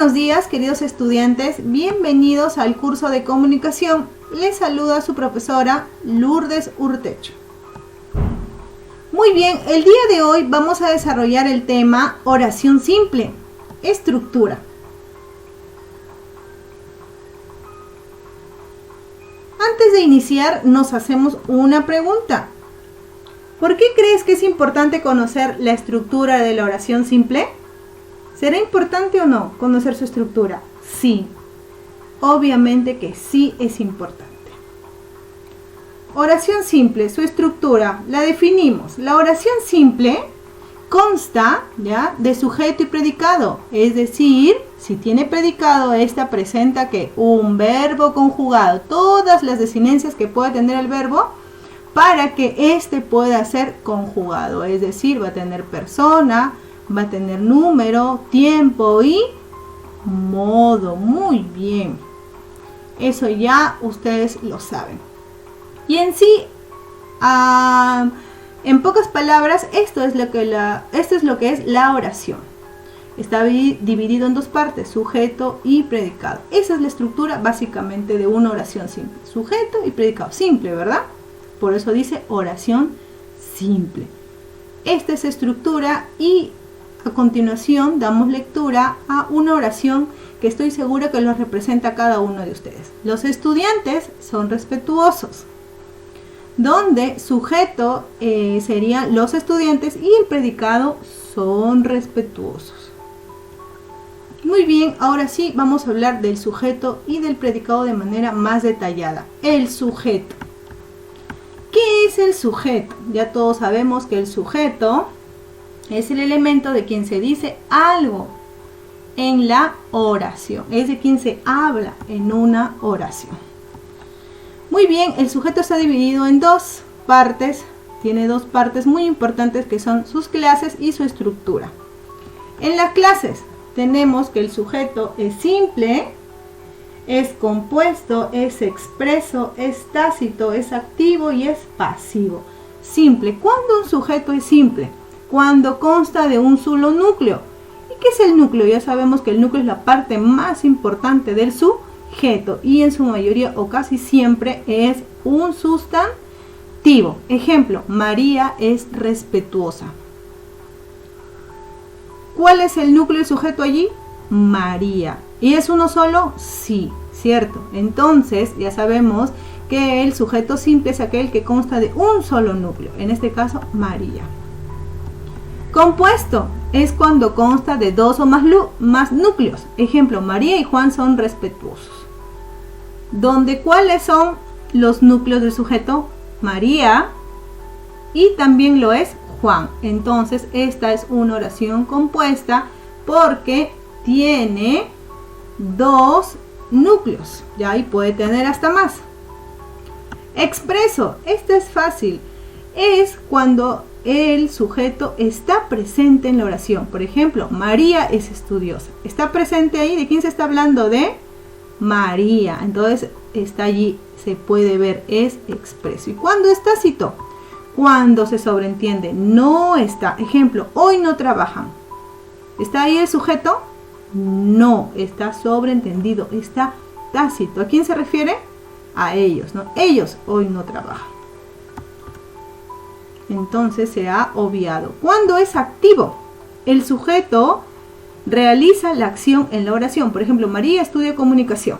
Buenos días, queridos estudiantes, bienvenidos al curso de comunicación. Les saluda su profesora Lourdes Urtecho. Muy bien, el día de hoy vamos a desarrollar el tema oración simple, estructura. Antes de iniciar, nos hacemos una pregunta. ¿Por qué crees que es importante conocer la estructura de la oración simple? ¿Será importante o no conocer su estructura? Sí, obviamente que sí es importante. Oración simple, su estructura, la definimos. La oración simple consta ¿ya? de sujeto y predicado, es decir, si tiene predicado, esta presenta que un verbo conjugado, todas las desinencias que pueda tener el verbo para que éste pueda ser conjugado, es decir, va a tener persona, va a tener número, tiempo y modo. Muy bien. Eso ya ustedes lo saben. Y en sí, en pocas palabras, esto es lo que es la oración. Está dividido en dos partes, sujeto y predicado. Esa es la estructura básicamente de una oración simple. Sujeto y predicado. Simple, ¿verdad? Por eso dice oración simple. Esta es estructura y a continuación damos lectura a una oración que estoy segura que los representa a cada uno de ustedes. Los estudiantes son respetuosos, donde sujeto serían los estudiantes y el predicado son respetuosos. Muy bien, ahora sí vamos a hablar del sujeto y del predicado de manera más detallada. El sujeto. ¿Qué es el sujeto? Ya todos sabemos que el sujeto es el elemento de quien se dice algo en la oración. Es de quien se habla en una oración. Muy bien, el sujeto está dividido en dos partes. Tiene dos partes muy importantes que son sus clases y su estructura. En las clases tenemos que el sujeto es simple, es compuesto, es expreso, es tácito, es activo y es pasivo. Simple. ¿Cuándo un sujeto es simple? Cuando consta de un solo núcleo. ¿Y qué es el núcleo? Ya sabemos que el núcleo es la parte más importante del sujeto y en su mayoría o casi siempre es un sustantivo. Ejemplo, María es respetuosa. ¿Cuál es el núcleo del sujeto allí? María. ¿Y es uno solo? Sí, cierto. Entonces ya sabemos que el sujeto simple es aquel que consta de un solo núcleo. En este caso, María. Compuesto es cuando consta de dos o más núcleos. Ejemplo, María y Juan son respetuosos. ¿Cuáles son los núcleos del sujeto? María y también lo es Juan. Entonces, esta es una oración compuesta porque tiene dos núcleos. Ya, y puede tener hasta más. Expreso, este es fácil. Es cuando el sujeto está presente en la oración. Por ejemplo, María es estudiosa. Está presente ahí. ¿De quién se está hablando? De María. Entonces está allí, se puede ver, es expreso. ¿Y cuándo es tácito? Cuando se sobreentiende, no está. Ejemplo, hoy no trabajan. ¿Está ahí el sujeto? No, está sobreentendido, está tácito. ¿A quién se refiere? A ellos, ¿no? Ellos hoy no trabajan. Entonces se ha obviado. ¿Cuándo es activo? El sujeto realiza la acción en la oración. Por ejemplo, María estudia comunicación.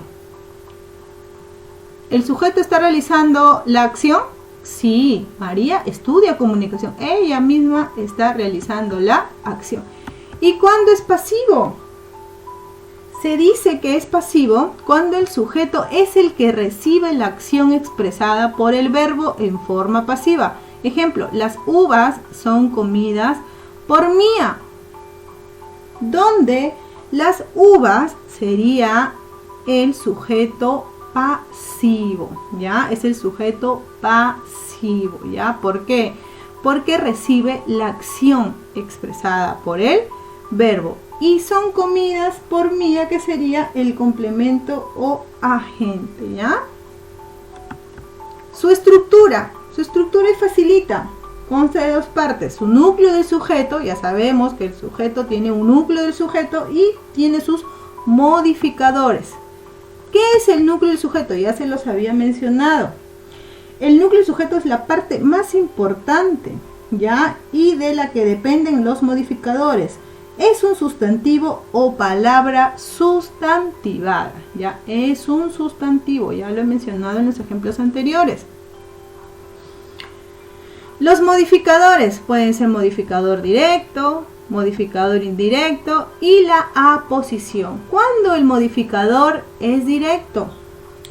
¿El sujeto está realizando la acción? Sí, María estudia comunicación. Ella misma está realizando la acción. ¿Y cuándo es pasivo? Se dice que es pasivo cuando el sujeto es el que recibe la acción expresada por el verbo en forma pasiva. Ejemplo, las uvas son comidas por Mía. Donde las uvas sería el sujeto pasivo, ¿ya? Es el sujeto pasivo, ¿ya? ¿Por qué? Porque recibe la acción expresada por el verbo. Y son comidas por Mía, que sería el complemento o agente, ¿ya? Su estructura es facilita. Consta de dos partes. Su núcleo del sujeto, ya sabemos que el sujeto tiene un núcleo del sujeto y tiene sus modificadores. ¿Qué es el núcleo del sujeto? Ya se los había mencionado. El núcleo del sujeto es la parte más importante, ¿ya? Y de la que dependen los modificadores. Es un sustantivo o palabra sustantivada, ¿ya? Es un sustantivo, ya lo he mencionado en los ejemplos anteriores. Los modificadores pueden ser modificador directo, modificador indirecto y la aposición. ¿Cuándo el modificador es directo?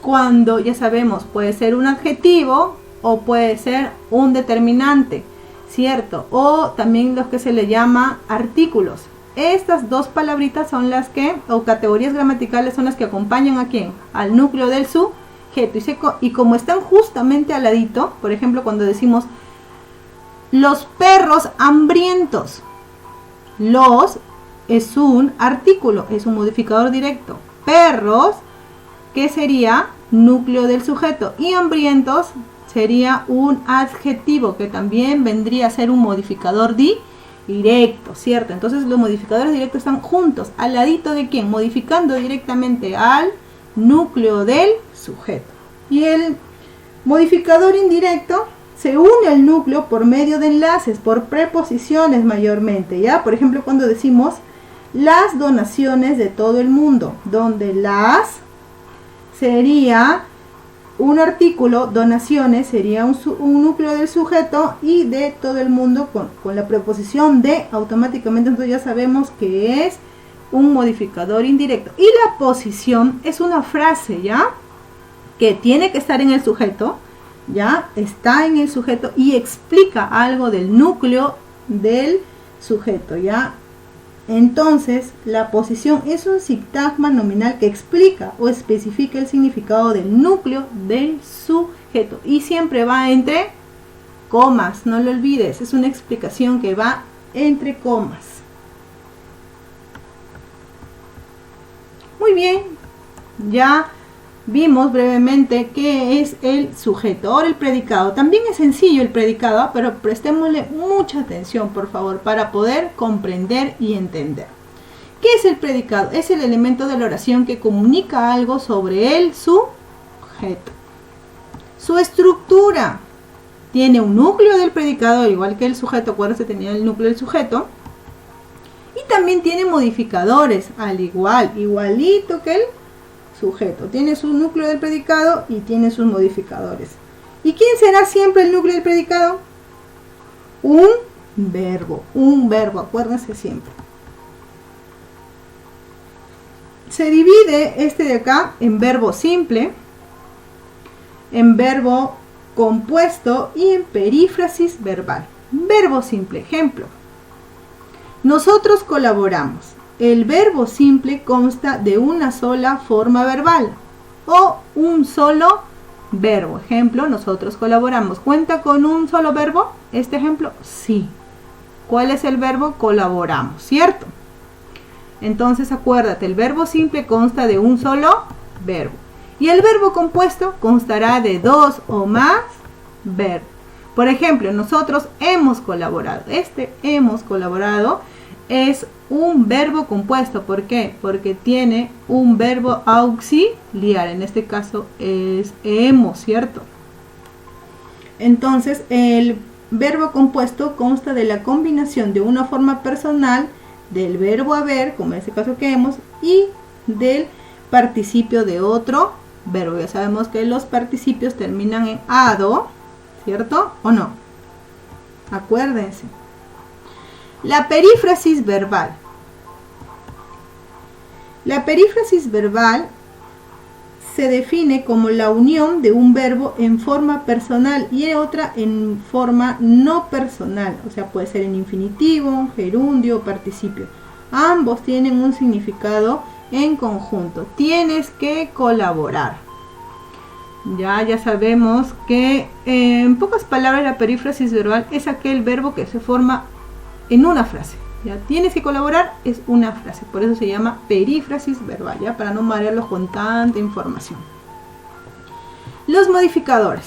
Cuando, ya sabemos, puede ser un adjetivo o puede ser un determinante, ¿cierto? O también los que se le llama artículos. Estas dos palabritas son las que, o categorías gramaticales, son las que acompañan a ¿quién? Al núcleo del sujeto. Y como están justamente al ladito, por ejemplo, cuando decimos los perros hambrientos, los es un artículo, es un modificador directo. Perros, ¿qué sería? Núcleo del sujeto. Y hambrientos sería un adjetivo, que también vendría a ser un modificador directo, ¿cierto? Entonces los modificadores directos están juntos, al ladito de ¿quién? Modificando directamente al núcleo del sujeto. Y el modificador indirecto se une al núcleo por medio de enlaces, por preposiciones mayormente, ¿ya? Por ejemplo, cuando decimos las donaciones de todo el mundo, donde las sería un artículo, donaciones sería un núcleo del sujeto, y de todo el mundo con la preposición de, automáticamente entonces ya sabemos que es un modificador indirecto. Y la posición es una frase, ¿ya? Que tiene que estar en el sujeto, ¿ya? Está en el sujeto y explica algo del núcleo del sujeto, ¿ya? Entonces, la posición es un sintagma nominal que explica o especifica el significado del núcleo del sujeto. Y siempre va entre comas, no lo olvides, es una explicación que va entre comas. Muy bien, ya vimos brevemente qué es el sujeto. Ahora el predicado. También es sencillo el predicado, pero prestémosle mucha atención, por favor, para poder comprender y entender. ¿Qué es el predicado? Es el elemento de la oración que comunica algo sobre el sujeto. Su estructura. Tiene un núcleo del predicado, igual que el sujeto. Acuérdense, tenía el núcleo del sujeto. Y también tiene modificadores, igualito que el sujeto. Tiene su núcleo del predicado y tiene sus modificadores. ¿Y quién será siempre el núcleo del predicado? Un verbo, acuérdense siempre. Se divide este de acá en verbo simple, en verbo compuesto y en perífrasis verbal. Verbo simple, ejemplo. Nosotros colaboramos. El verbo simple consta de una sola forma verbal o un solo verbo. Ejemplo, nosotros colaboramos. ¿Cuenta con un solo verbo este ejemplo? Sí. ¿Cuál es el verbo? Colaboramos, ¿cierto? Entonces acuérdate, el verbo simple consta de un solo verbo. Y el verbo compuesto constará de dos o más verbos. Por ejemplo, nosotros hemos colaborado. Este hemos colaborado es un verbo compuesto. ¿Por qué? Porque tiene un verbo auxiliar. En este caso es hemos, ¿cierto? Entonces, el verbo compuesto consta de la combinación de una forma personal del verbo haber, como en este caso que hemos, y del participio de otro verbo. Ya sabemos que los participios terminan en ado, ¿cierto? ¿O no? Acuérdense. La perífrasis verbal. La perífrasis verbal se define como la unión de un verbo en forma personal y otra en forma no personal. O sea, puede ser en infinitivo, gerundio o participio. Ambos tienen un significado en conjunto. Tienes que colaborar. Ya sabemos que en pocas palabras la perífrasis verbal es aquel verbo que se forma en una frase. Ya tienes que colaborar es una frase, por eso se llama perífrasis verbal, ya para no marearlos con tanta información. Los modificadores.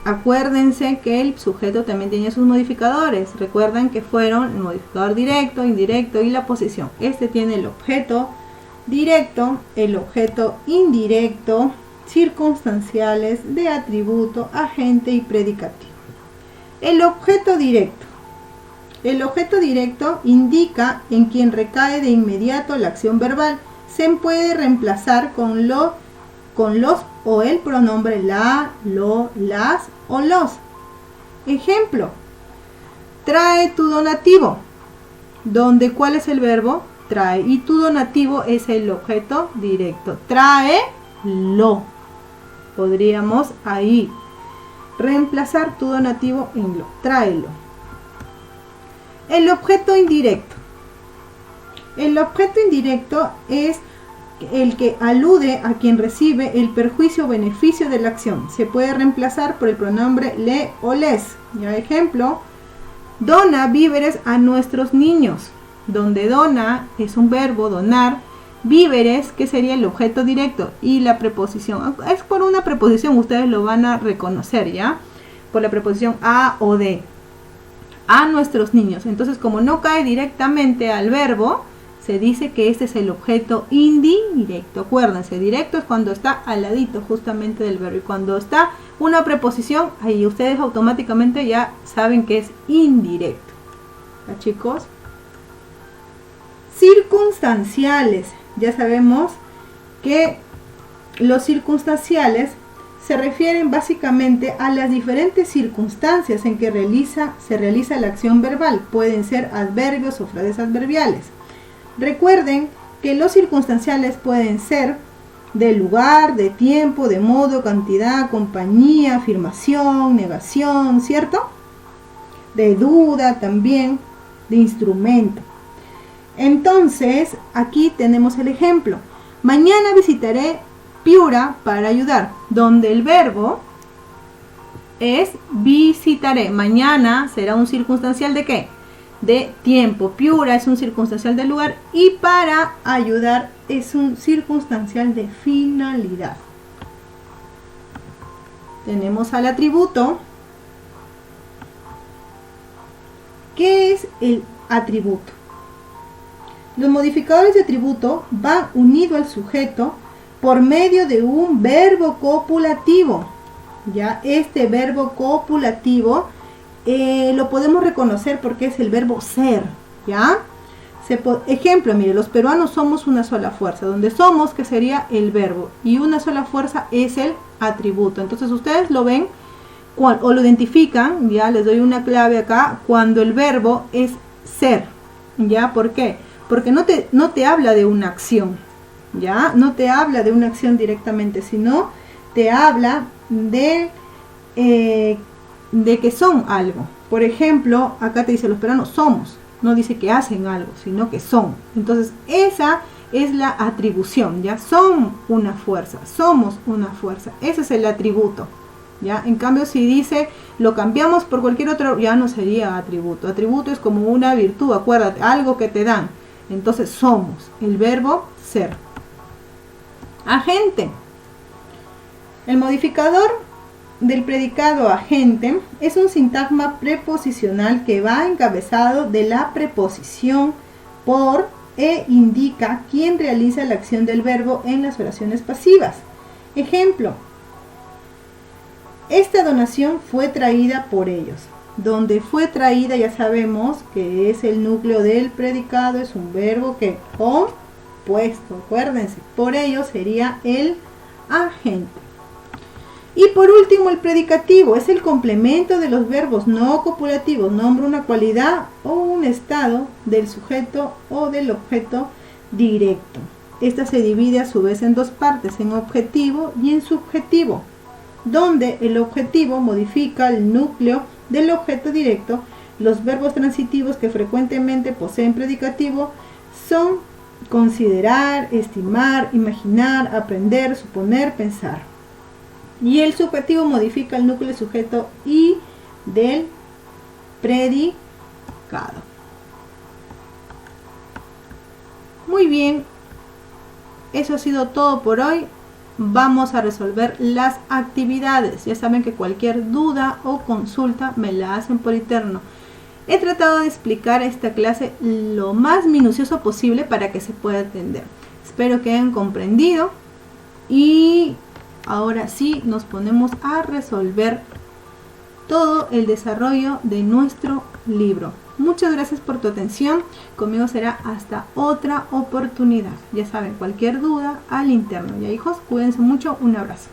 Acuérdense que el sujeto también tiene sus modificadores. Recuerdan que fueron el modificador directo, indirecto y la posición. Este tiene el objeto directo, el objeto indirecto, circunstanciales, de atributo, agente y predicativo. El objeto directo. El objeto directo indica en quien recae de inmediato la acción verbal. Se puede reemplazar con los o el pronombre la, lo, las o los. Ejemplo: trae tu donativo, donde ¿cuál es el verbo? Trae, y tu donativo es el objeto directo. Tráelo. Podríamos ahí reemplazar tu donativo en lo. Tráelo. El objeto indirecto. El objeto indirecto es el que alude a quien recibe el perjuicio o beneficio de la acción. Se puede reemplazar por el pronombre le o les. Ya, ejemplo: dona víveres a nuestros niños, donde dona es un verbo, donar, víveres, que sería el objeto directo, y la preposición es por una preposición, ustedes lo van a reconocer, ya, por la preposición a o de, a nuestros niños. Entonces, como no cae directamente al verbo, se dice que este es el objeto indirecto. Acuérdense, directo es cuando está al ladito justamente del verbo, y cuando está una preposición, ahí ustedes automáticamente ya saben que es indirecto. ¿Ya, chicos? Circunstanciales. Ya sabemos que los circunstanciales se refieren básicamente a las diferentes circunstancias en que se realiza la acción verbal. Pueden ser adverbios o frases adverbiales. Recuerden que los circunstanciales pueden ser de lugar, de tiempo, de modo, cantidad, compañía, afirmación, negación, ¿cierto? De duda también, de instrumento. Entonces, aquí tenemos el ejemplo. Mañana visitaré Piura para ayudar, donde el verbo es visitaré. Mañana será un circunstancial de ¿qué? De tiempo. Piura es un circunstancial de lugar, y para ayudar es un circunstancial de finalidad. Tenemos al atributo. ¿Qué es el atributo? Los modificadores de atributo van unidos al sujeto por medio de un verbo copulativo. Ya, este verbo copulativo lo podemos reconocer porque es el verbo ser. ¿Ya? Ejemplo, mire, los peruanos somos una sola fuerza, donde somos, que sería el verbo, y una sola fuerza es el atributo. Entonces ustedes lo ven o lo identifican, ya les doy una clave acá, cuando el verbo es ser. ¿Ya? ¿Por qué? Porque no te habla de una acción, ¿ya? No te habla de una acción directamente, sino te habla de que son algo. Por ejemplo, acá te dice los peruanos somos, no dice que hacen algo, sino que son. Entonces, esa es la atribución, ¿ya? Son una fuerza, somos una fuerza, ese es el atributo, ¿ya? En cambio, si dice, lo cambiamos por cualquier otro, ya no sería atributo. Atributo es como una virtud, acuérdate, algo que te dan. Entonces, somos, el verbo ser. Agente. El modificador del predicado agente es un sintagma preposicional que va encabezado de la preposición por e indica quién realiza la acción del verbo en las oraciones pasivas. Ejemplo: esta donación fue traída por ellos. Donde fue traída ya sabemos que es el núcleo del predicado, es un verbo que compuesto, acuérdense, por ello sería el agente. Y por último, el predicativo es el complemento de los verbos no copulativos, nombra una cualidad o un estado del sujeto o del objeto directo. Esta se divide a su vez en dos partes, en objetivo y en subjetivo, donde el objetivo modifica el núcleo del objeto directo. Los verbos transitivos que frecuentemente poseen predicativo son considerar, estimar, imaginar, aprender, suponer, pensar. Y el subjetivo modifica el núcleo del sujeto y del predicado. Muy bien, eso ha sido todo por hoy. vamos a resolver las actividades. Ya saben que cualquier duda o consulta me la hacen por interno. He tratado de explicar esta clase lo más minucioso posible para que se pueda entender. Espero que hayan comprendido y ahora sí nos ponemos a resolver todo el desarrollo de nuestro libro. Muchas gracias por tu atención. Conmigo será hasta otra oportunidad. Ya saben, cualquier duda al interno. Ya hijos, cuídense mucho. Un abrazo.